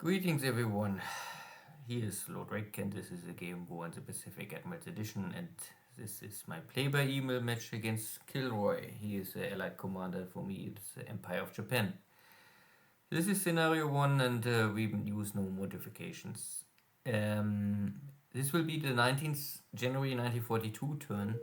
Greetings everyone, here's Lodrik and this is a Game War in the Pacific Admirals Edition, and this is my play-by-email match against KilRoy. He is the allied commander for me, it's the Empire of Japan. This is scenario 1 and we use no modifications. This will be the 19th January 1942 turn.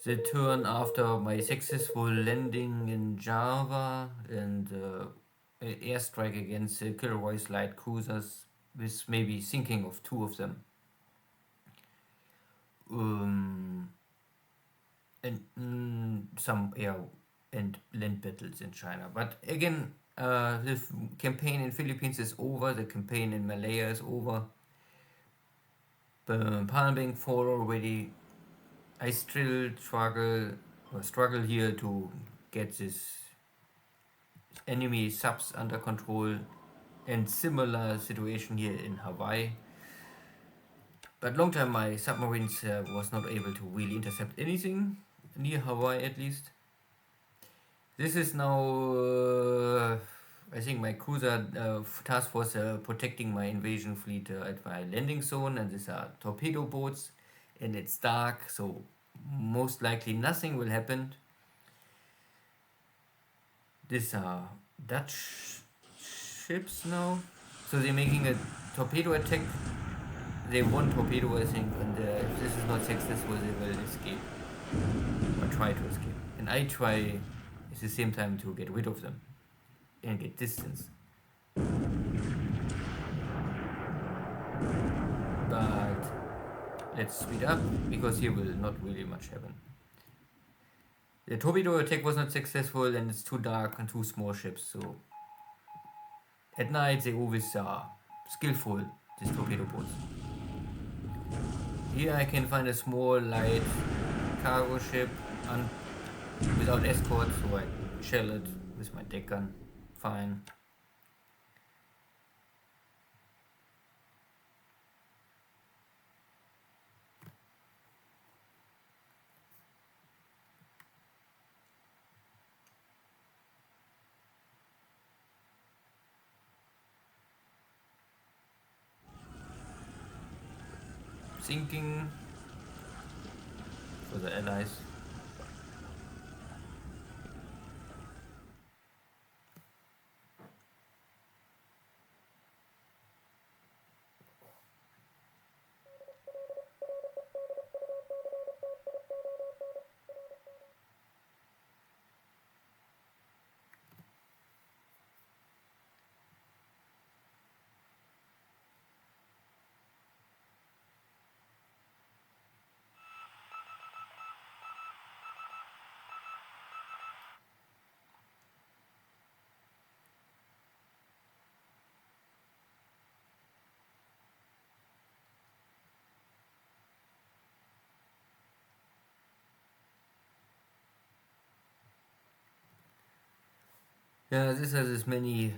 The turn after my successful landing in Java and airstrike against KilRoy's light cruisers, with maybe sinking of 2 of them. And some air and land battles in China. But again, the campaign in Philippines is over, the campaign in Malaya is over. Palm Bank fall already. I still struggle here to get this enemy subs under control, and similar situation here in Hawaii. But long time my submarines was not able to really intercept anything near Hawaii, at least. This is now I think my cruiser task force protecting my invasion fleet at my landing zone, and these are torpedo boats and it's dark, so most likely nothing will happen. These are Dutch ships now, so they're making a torpedo attack. They won torpedo, I think, and if this is not successful, they will escape or try to escape. And I try at the same time to get rid of them and get distance. But let's speed up, because here will not really much happen. The torpedo attack was not successful and it's too dark and too small ships, so at night they always are skillful, these torpedo boats. Here I can find a small light cargo ship without escort, so I shell it with my deck gun. Fine. Sinking for the allies. Yeah, this has as many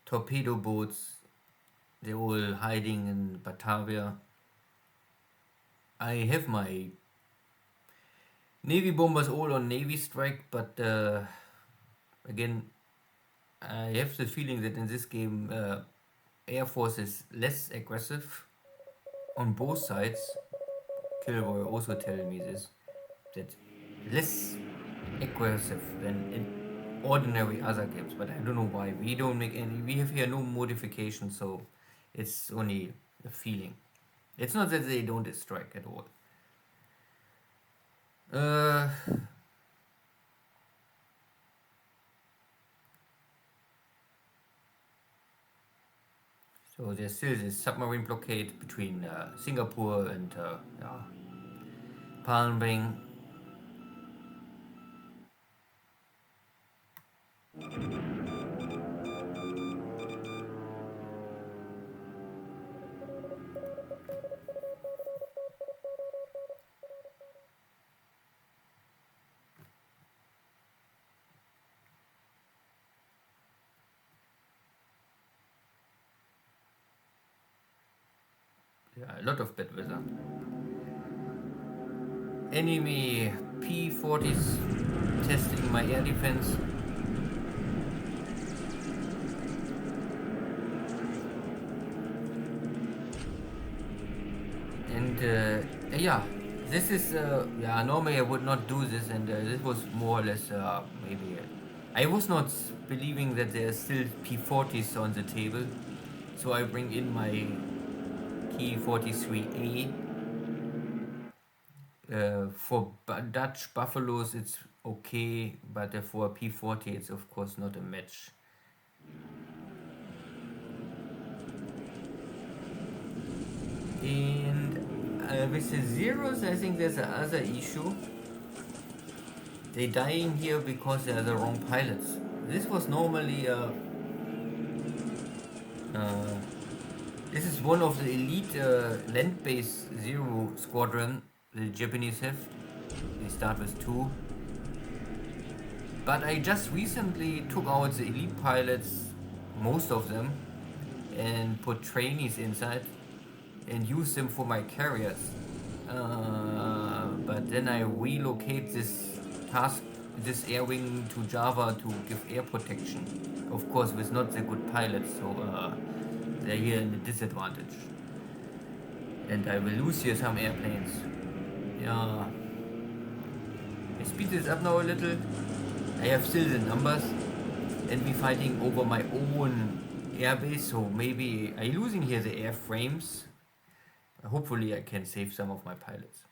torpedo boats. They're all hiding in Batavia. I have my Navy bombers all on Navy strike, but again, I have the feeling that in this game Air Force is less aggressive on both sides. KilRoy also telling me this, that less aggressive than in ordinary other games, but I don't know why. We don't make any, we have here no modification, so it's only a feeling. It's not that they don't strike at all. So there's still this submarine blockade between Singapore and Palm Bank. Yeah, a lot of bad weather. Enemy P-40s testing my air defense. And yeah, this is yeah. Normally I would not do this, and this was more or less maybe. I was not believing that there are still P40s on the table, so I bring in my key 43A. For Dutch Buffaloes, it's okay, but for P40, it's of course not a match. And with the zeros, I think there's another issue. They're dying here because they are the wrong pilots. This was normally this is one of the elite land-based zero squadron the Japanese have. They start with 2. But I just recently took out the elite pilots, most of them, and put trainees inside and use them for my carriers. But then I relocate this task, this air wing to Java to give air protection. Of course, with not the good pilots, so they're here in a disadvantage. And I will lose here some airplanes. Yeah. I speed this up now a little. I have still the numbers, and we're fighting over my own airbase, so maybe I'm losing here the airframes. Hopefully I can save some of my pilots.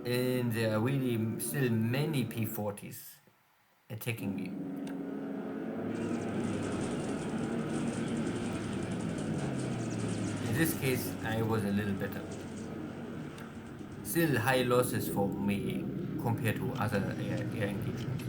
And there are really still many P40s attacking me. In this case, I was a little better. Still high losses for me compared to other air engagements.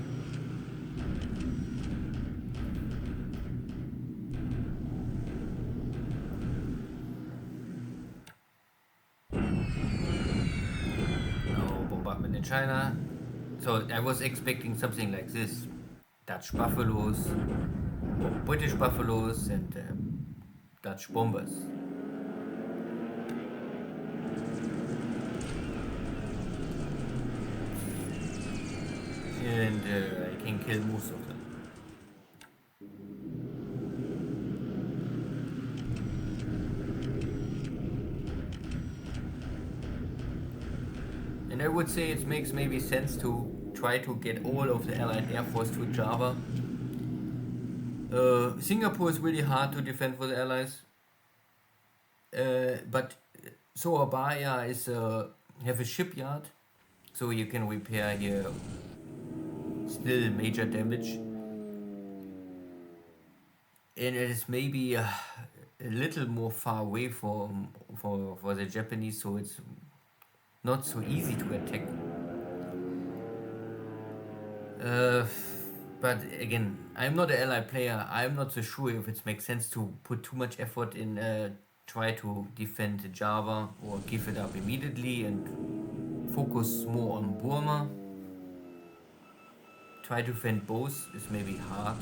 Now bombardment in China. So I was expecting something like this. Dutch Buffaloes, or British Buffaloes, and Dutch bombers. And I can kill most of them. And I would say it makes maybe sense to try to get all of the Allied Air Force to Java. Singapore is really hard to defend for the Allies. But Surabaya is have a shipyard, so you can repair here. Still major damage, and it is maybe a little more far away for the Japanese, so it's not so easy to attack. But again, I'm not an Allied player. I'm not so sure if it makes sense to put too much effort in try to defend Java or give it up immediately and focus more on Burma. Try to defend both is maybe hard.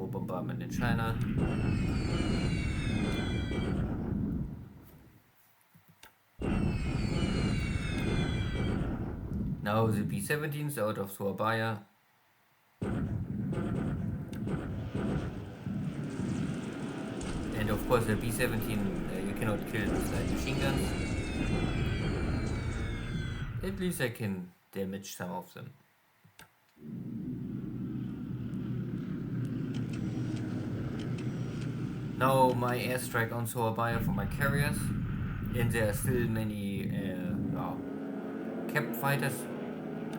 Bombardment in China. Now the B-17s out of Surabaya. And of course the B-17 you cannot kill with light machine guns. At least I can damage some of them. Now my airstrike on Surabaya for my carriers, and there are still many cap fighters,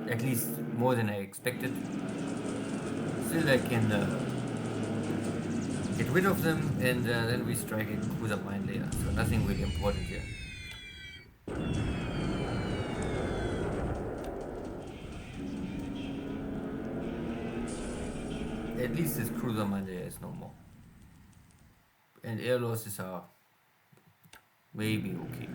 at least more than I expected. Still I can get rid of them, and then we strike a cruiser mine later, so nothing really important here. A at least this cruiser mine there is no more. And air losses are maybe okay.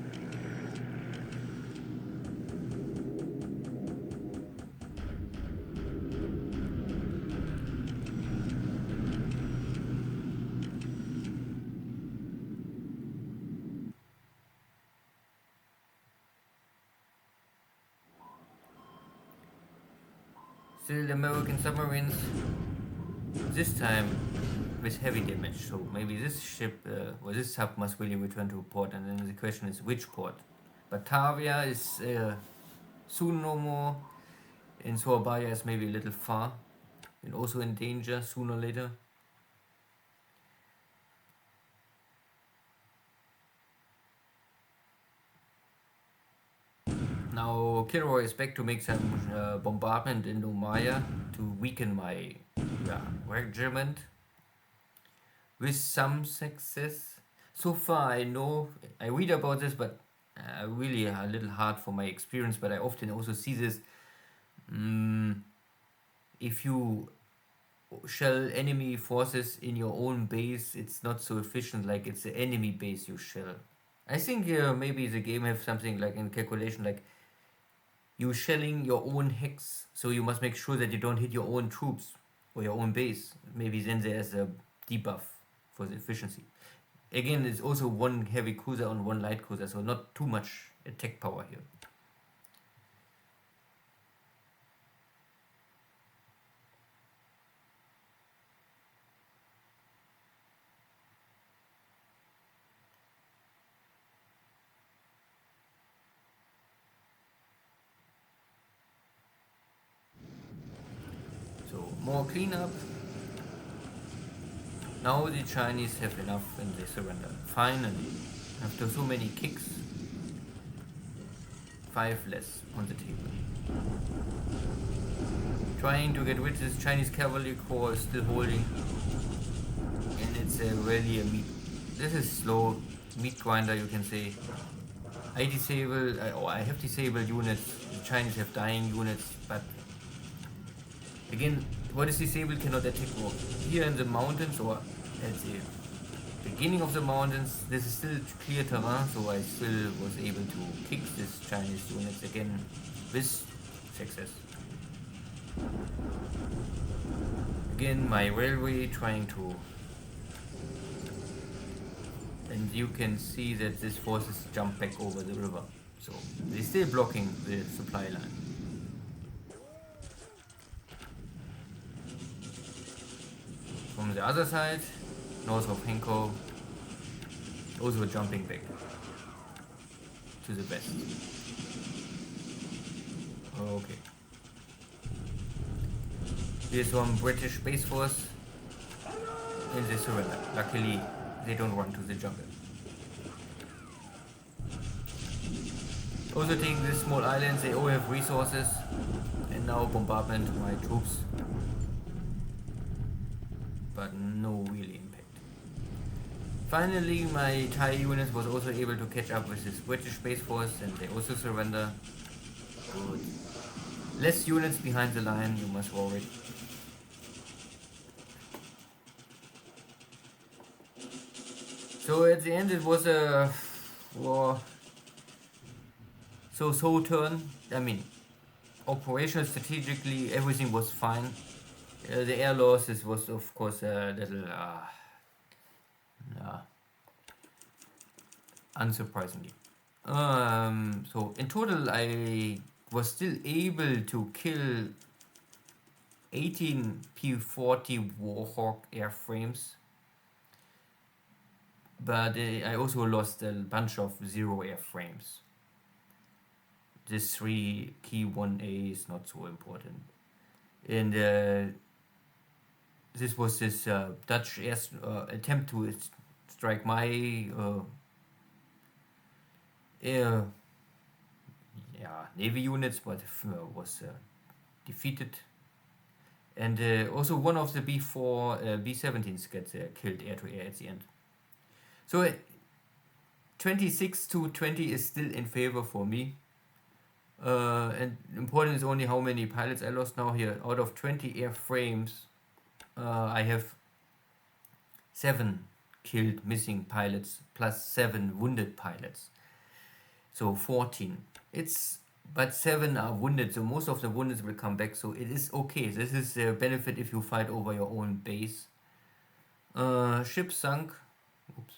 Still American submarines, this time with heavy damage, so maybe this ship or this sub must really return to port, and then the question is which port. Batavia is soon no more, and Surabaya is maybe a little far and also in danger sooner or later. Now KilRoy is back to make some bombardment in Umaya to weaken my regiment with some success. So far I know, I read about this, but really a little hard for my experience, but I often also see this. If you shell enemy forces in your own base, it's not so efficient like it's the enemy base you shell. I think maybe the game have something like in calculation, like you shelling your own hex, so you must make sure that you don't hit your own troops or your own base. Maybe then there's a debuff for the efficiency. Again, it's also one heavy cruiser on one light cruiser, so not too much attack power here. So more cleanup. Now the Chinese have enough and they surrender. Finally, after so many kicks, 5 less on the table. Trying to get rid of this Chinese cavalry corps is still holding, and it's really a meat. This is slow meat grinder, you can say. I have disabled units. The Chinese have dying units, but again, what is disabled cannot attack war. Here in the mountains, or at the beginning of the mountains, this is still clear terrain, so I still was able to kick this Chinese units again with success. Again, my railway trying to, and you can see that these forces jump back over the river, so they're still blocking the supply line. From the other side, north of Henko, also jumping back to the west. Okay. Here's some British Space Force and they surrender. Luckily, they don't run to the jungle. Also taking these small islands, they all have resources, and now bombardment my troops, but no real impact. Finally, my Thai units was also able to catch up with this British Space Force, and they also surrender. Good. Less units behind the line, you must worry. So at the end it was a war. So turn. I mean, operational, strategically, everything was fine. The air losses was of course a little unsurprisingly. So in total I was still able to kill 18 P-40 Warhawk airframes, but I also lost a bunch of zero airframes. This 3 key 1A is not so important. And this was this Dutch attempt to strike my navy units, but was defeated. And also one of the B-17s gets killed air-to-air at the end. So 26 to 20 is still in favor for me. And important is only how many pilots I lost now here. Out of 20 airframes, I have 7 killed missing pilots plus 7 wounded pilots, so 14. It's but 7 are wounded, so most of the wounded will come back. So it is okay. This is a benefit if you fight over your own base. Ship sunk. Oops.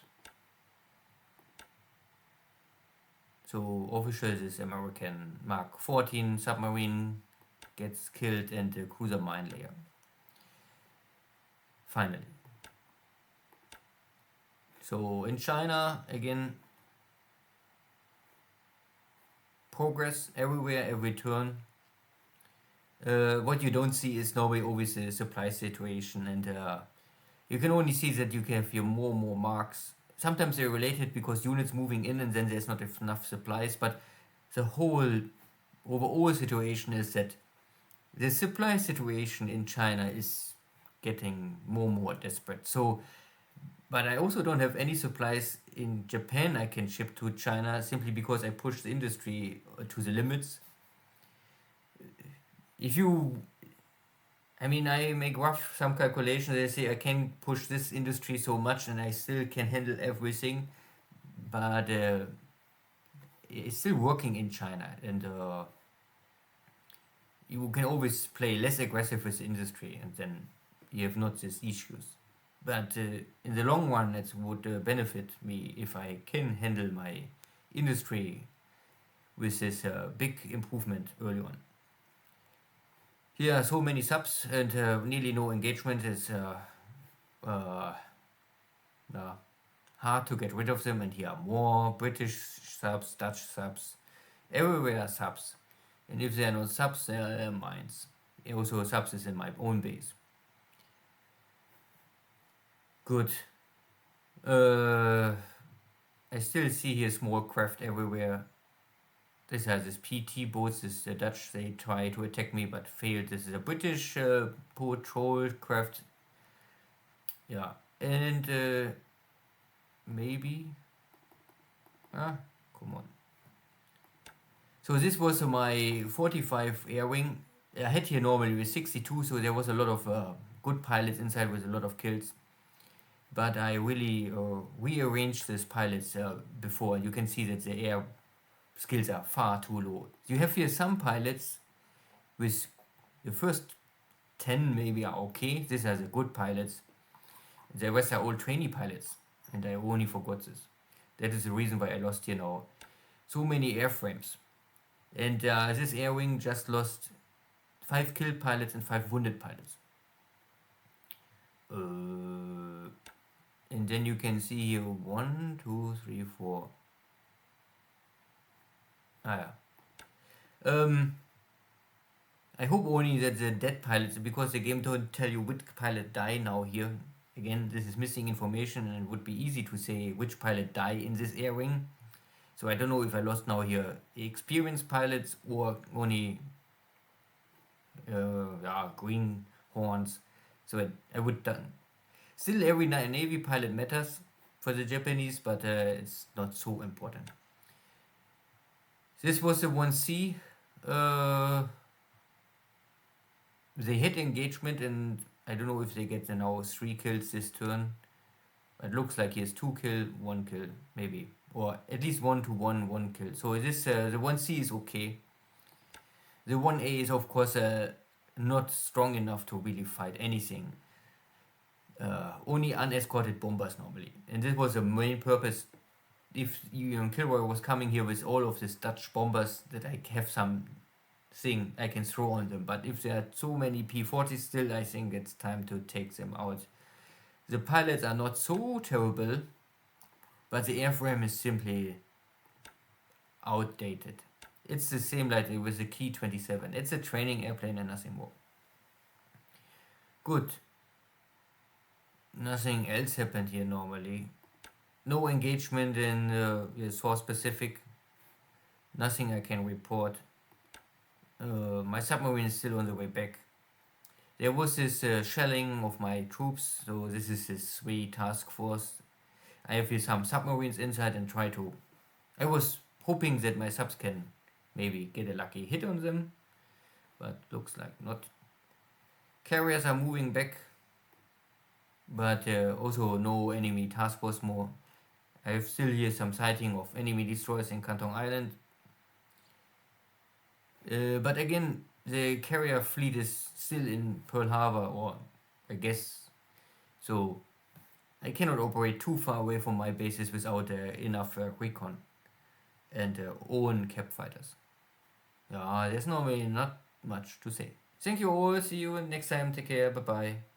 So official is American Mark 14 submarine gets killed and the cruiser mine layer. Finally. So in China again, progress everywhere, every turn. What you don't see is normally always the supply situation, and you can only see that you can have your more and more marks. Sometimes they're related because units moving in and then there's not enough supplies, but the whole overall situation is that the supply situation in China is getting more and more desperate. So, but I also don't have any supplies in Japan I can ship to China simply because I push the industry to the limits. If you, I mean, I make rough some calculations. I say I can push this industry so much and I still can handle everything, but it's still working in China, and you can always play less aggressive with the industry, and then you have not these issues. But in the long run, it would benefit me if I can handle my industry with this big improvement early on. Here are so many subs and nearly no engagement. Is uh, hard to get rid of them, and here are more British subs, Dutch subs, everywhere subs. And if there are no subs, there are mines. Also subs is in my own base. Good. I still see here small craft everywhere. This has this PT boats. This is the Dutch. They try to attack me but failed. This is a British patrol craft. Yeah, and maybe. Ah, come on. So this was my 45 air wing. I had here normally with 62, so there was a lot of good pilots inside with a lot of kills. But I really rearranged these pilots before. You can see that the air skills are far too low. You have here some pilots with the first 10 maybe are okay. These are the good pilots. The rest are all trainee pilots, and I only forgot this. That is the reason why I lost here now so many airframes. And this air wing just lost 5 killed pilots and 5 wounded pilots. And then you can see here 1, 2, 3, 4. Ah, yeah. I hope only that the dead pilots, because the game don't tell you which pilot die now here. Again, this is missing information, and it would be easy to say which pilot die in this air wing. So I don't know if I lost now here experienced pilots or only green horns. So I would done. Still, every Navy pilot matters for the Japanese, but it's not so important. This was the 1C. They hit engagement, and I don't know if they get now 3 kills this turn. It looks like he has 2 kill, 1 kill, maybe. Or at least 1 to 1, 1 kill. So this the 1C is okay. The 1A is of course not strong enough to really fight anything. Only unescorted bombers normally. And this was the main purpose. If KilRoy was coming here with all of these Dutch bombers, that I have some thing I can throw on them. But if there are so many P-40s still, I think it's time to take them out. The pilots are not so terrible, but the airframe is simply outdated. It's the same like with the Ki-27. It's a training airplane and nothing more. Good. Nothing else happened here normally. No engagement in source Pacific. Nothing I can report. My submarine is still on the way back. There was this shelling of my troops, so this is this 3 task force. I have here some submarines inside and try to... I was hoping that my subs can maybe get a lucky hit on them, but looks like not. Carriers are moving back. but also no enemy task force more. I still hear some sighting of enemy destroyers in Canton Island. But again, the carrier fleet is still in Pearl Harbor, or I guess so. I cannot operate too far away from my bases without enough recon and own cap fighters. Yeah, there's normally not much to say. Thank you all. See you next time. Take care. Bye bye.